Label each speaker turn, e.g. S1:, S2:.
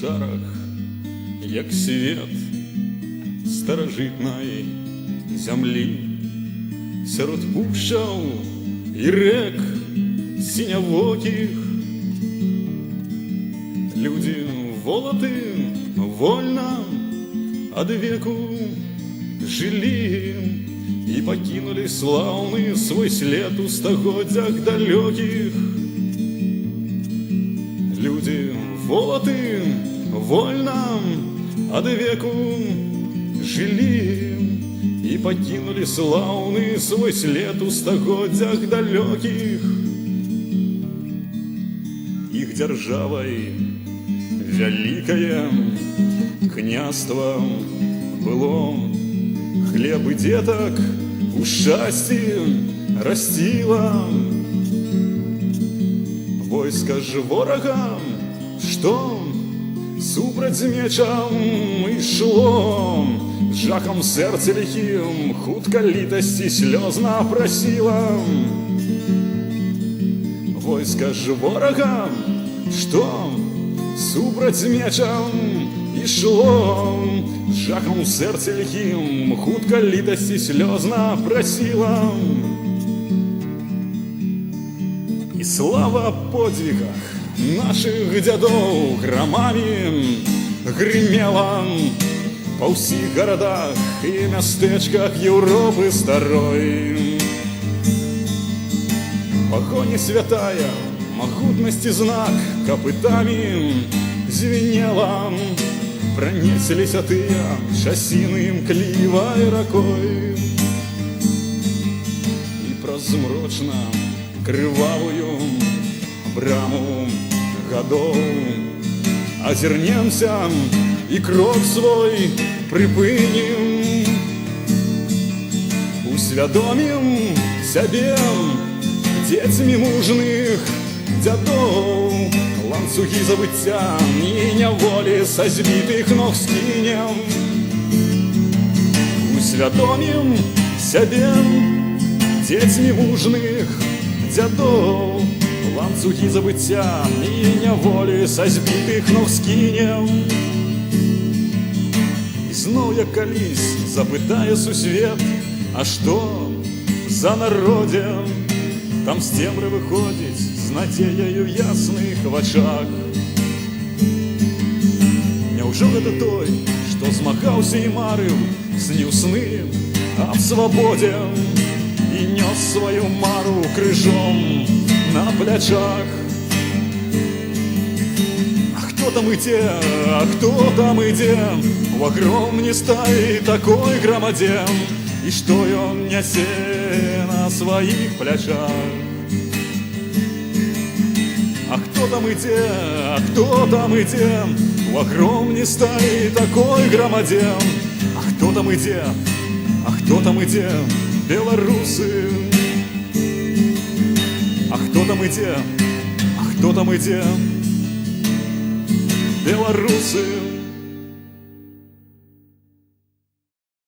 S1: шарах, як свет старажитної землі, серед пущав і рек синявоких. Люди волоты вольно от веку жили и покинули славный свой след у стогодзях далеких. Люди волоты вольно от веку жили и покинули славный свой след у стогодзях далеких. Их державой великое княство было, хлеб и деток у счастья растило. Войско ж ворога, что супроть мечам ишло, жахом сердце лихим хутко литости слезно просило. Войско ж ворога, что супроть мечам ишло, жахом в сердце лихим хутко литости слезно просило. И слава о подвигах наших дядов громами гремела по всех городах и местечках Европы старой. Погоня святая, могутности знак копытами звенела, пронеслись отыя часиным кливой ракой. И прозмрочно кривавую браму годов озернемся и крок свой припынем, усвядомим себе детьми мужных дядов, ланцюги забыття і няволі со збитых ног скинем. Усвядомим себе детьми мужных дядов, ланцюги забыття і няволі со збитых ног скинем. І знов я колись запитає сусвет, а что за народе там з темры виходить з надією ясних в очах? Няўжо гэта той, што змагаўся і марыў, сніў сны аб свабодзе і нёс сваю мару крыжом на плячах? А хто там ідзе, а хто там ідзе у агромністай такой грамадзе? І што ён нясе на своих плечах? А кто там идет, а кто там идет в огромнистой такой громаде? А кто там идет, а кто там идет, белорусы? А кто там идет, а кто там идет, белорусы?